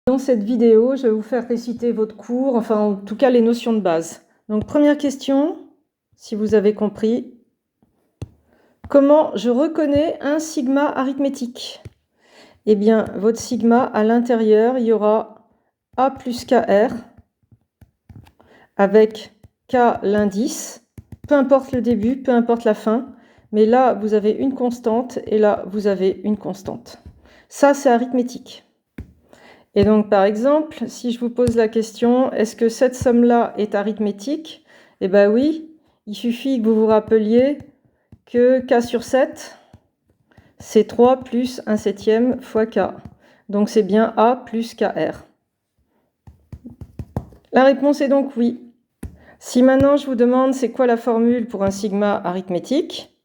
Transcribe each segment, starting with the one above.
Dans cette vidéo, je vais vous faire réciter votre cours, enfin en tout cas les notions de base. Donc première question, si vous avez compris, comment je reconnais un sigma arithmétique? Eh bien, votre sigma, à l'intérieur, il y aura A plus KR, avec K l'indice, peu importe le début, peu importe la fin, mais là, vous avez une constante, et là, vous avez une constante. Ça, c'est arithmétique. Et donc, par exemple, si je vous pose la question, est-ce que cette somme-là est arithmétique? Eh bien oui, il suffit que vous vous rappeliez que K sur 7, c'est 3 plus 1 septième fois K. Donc c'est bien A plus KR. La réponse est donc oui. Si maintenant je vous demande c'est quoi la formule pour un sigma arithmétique,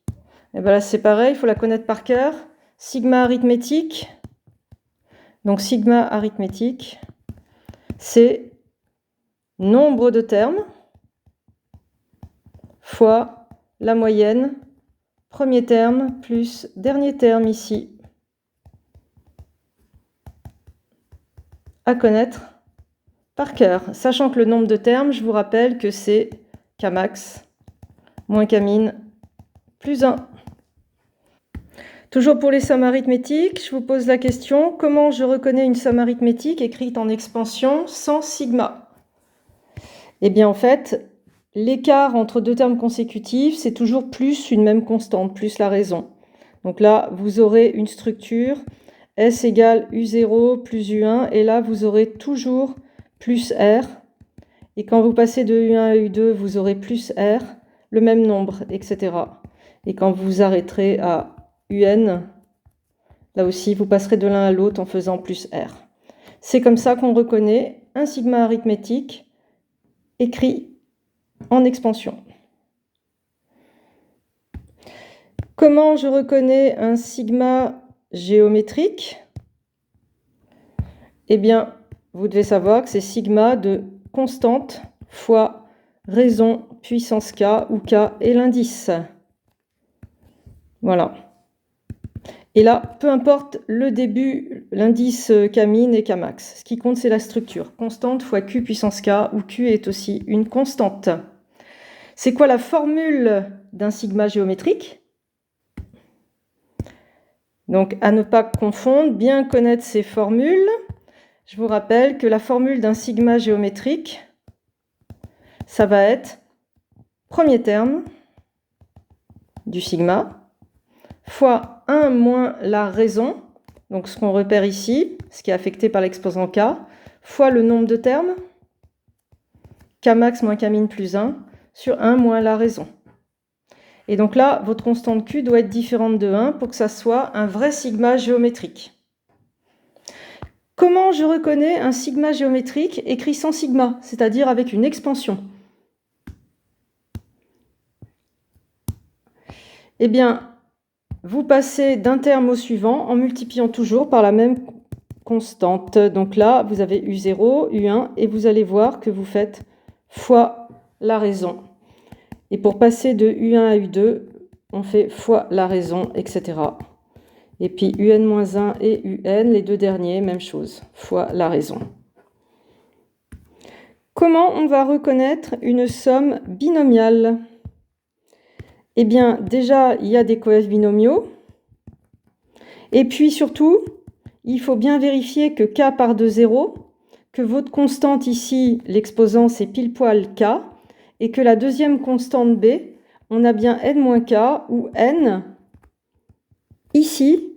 eh bien là c'est pareil, il faut la connaître par cœur. Sigma arithmétique, donc sigma arithmétique, c'est nombre de termes fois la moyenne, premier terme plus dernier terme ici, à connaître par cœur. Sachant que le nombre de termes, je vous rappelle que c'est Kmax moins Kmin plus 1. Toujours pour les sommes arithmétiques, je vous pose la question, comment je reconnais une somme arithmétique écrite en expansion sans sigma? Eh bien en fait, l'écart entre deux termes consécutifs, c'est toujours plus une même constante, plus la raison. Donc là, vous aurez une structure S égale U0 plus U1, et là, vous aurez toujours plus R. Et quand vous passez de U1 à U2, vous aurez plus R, le même nombre, etc. Et quand vous arrêterez à UN, là aussi, vous passerez de l'un à l'autre en faisant plus R. C'est comme ça qu'on reconnaît un sigma arithmétique écrit en expansion. Comment je reconnais un sigma géométrique? Eh bien, vous devez savoir que c'est sigma de constante fois raison puissance k, où k est l'indice. Voilà. Et là, peu importe le début, l'indice Kmin et Kmax. Ce qui compte, c'est la structure. Constante fois q puissance k, où q est aussi une constante. C'est quoi la formule d'un sigma géométrique? Donc, à ne pas confondre, bien connaître ces formules. Je vous rappelle que la formule d'un sigma géométrique, ça va être premier terme du sigma fois 1 moins la raison, donc ce qu'on repère ici, ce qui est affecté par l'exposant k, fois le nombre de termes, Kmax moins Kmin plus 1, sur 1 moins la raison. Et donc là, votre constante Q doit être différente de 1 pour que ça soit un vrai sigma géométrique. Comment je reconnais un sigma géométrique écrit sans sigma, c'est-à-dire avec une expansion? Eh bien, vous passez d'un terme au suivant en multipliant toujours par la même constante. Donc là, vous avez U0, U1, et vous allez voir que vous faites fois la raison. Et pour passer de U1 à U2, on fait fois la raison, etc. Et puis UN-1 et UN, les deux derniers, même chose, fois la raison. Comment on va reconnaître une somme binomiale? Eh bien, déjà, il y a des coefs binomiaux. Et puis surtout, il faut bien vérifier que k part de 0, que votre constante ici, l'exposant, c'est pile poil k, et que la deuxième constante b, on a bien n-k, où n, ici,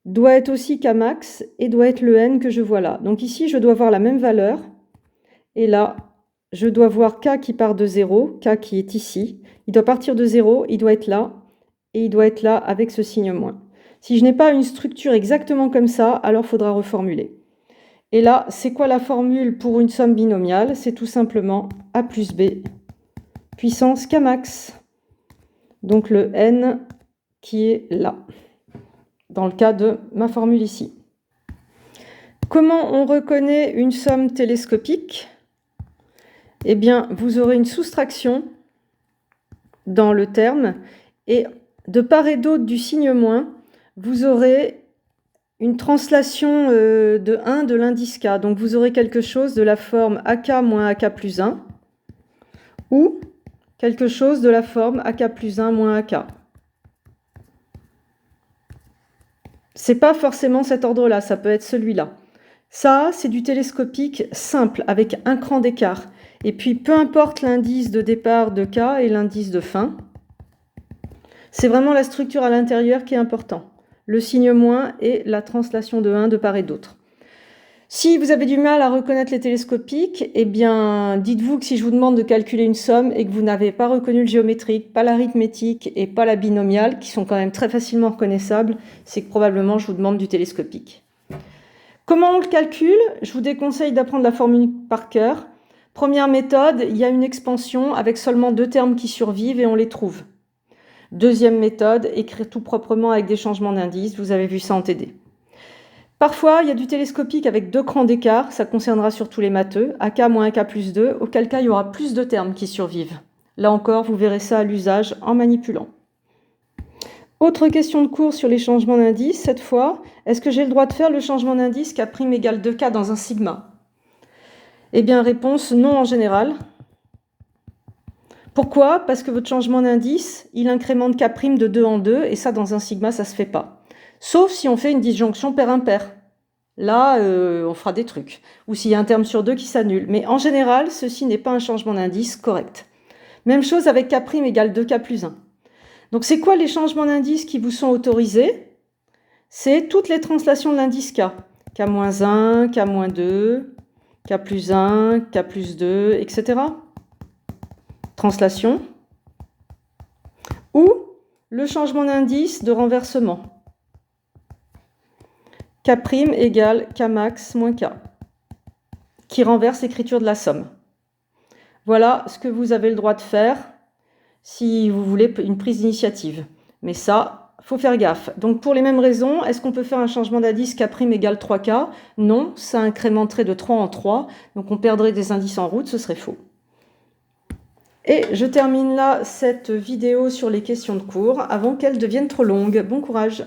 doit être aussi Kmax et doit être le n que je vois là. Donc ici, je dois voir la même valeur, et là, je dois voir k qui part de 0, k qui est ici. Il doit partir de 0, il doit être là, et il doit être là avec ce signe moins. Si je n'ai pas une structure exactement comme ça, alors il faudra reformuler. Et là, c'est quoi la formule pour une somme binomiale? C'est tout simplement a plus b puissance Kmax. Donc le n qui est là, dans le cas de ma formule ici. Comment on reconnaît une somme télescopique? Eh bien, vous aurez une soustraction dans le terme, et de part et d'autre du signe moins, vous aurez une translation de 1 de l'indice K. Donc vous aurez quelque chose de la forme AK moins AK plus 1 ou quelque chose de la forme AK plus 1 moins AK. C'est pas forcément cet ordre-là, ça peut être celui-là. Ça, c'est du télescopique simple, avec un cran d'écart. Et puis, peu importe l'indice de départ de K et l'indice de fin, c'est vraiment la structure à l'intérieur qui est important. Le signe moins et la translation de 1 de part et d'autre. Si vous avez du mal à reconnaître les télescopiques, eh bien, dites-vous que si je vous demande de calculer une somme et que vous n'avez pas reconnu le géométrique, pas l'arithmétique et pas la binomiale, qui sont quand même très facilement reconnaissables, c'est que probablement je vous demande du télescopique. Comment on le calcule? Je vous déconseille d'apprendre la formule par cœur. Première méthode, il y a une expansion avec seulement 2 termes qui survivent et on les trouve. Deuxième méthode, écrire tout proprement avec des changements d'indice. Vous avez vu ça en TD. Parfois, il y a du télescopique avec 2 crans d'écart. Ça concernera surtout les matheux. AK moins AK plus 2, auquel cas il y aura plus de termes qui survivent. Là encore, vous verrez ça à l'usage en manipulant. Autre question de cours sur les changements d'indice, cette fois, est-ce que j'ai le droit de faire le changement d'indice K' égale 2K dans un sigma? Eh bien, réponse non en général. Pourquoi? Parce que votre changement d'indice, il incrémente K' de 2 en 2, et ça, dans un sigma, ça ne se fait pas. Sauf si on fait une disjonction pair-impair. Là, on fera des trucs. Ou s'il y a un terme sur 2 qui s'annule. Mais en général, ceci n'est pas un changement d'indice correct. Même chose avec K' égale 2K plus 1. Donc, c'est quoi les changements d'indice qui vous sont autorisés? C'est toutes les translations de l'indice K. K-1, K-2, K plus 1, K plus 2, etc. Translation. Ou le changement d'indice de renversement. K' égale K max moins K, qui renverse l'écriture de la somme. Voilà ce que vous avez le droit de faire si vous voulez une prise d'initiative. Mais ça, il faut faire gaffe. Donc pour les mêmes raisons, est-ce qu'on peut faire un changement d'indice K' égale 3K? Non, ça incrémenterait de 3 en 3, donc on perdrait des indices en route, ce serait faux. Et je termine là cette vidéo sur les questions de cours avant qu'elle devienne trop longue. Bon courage!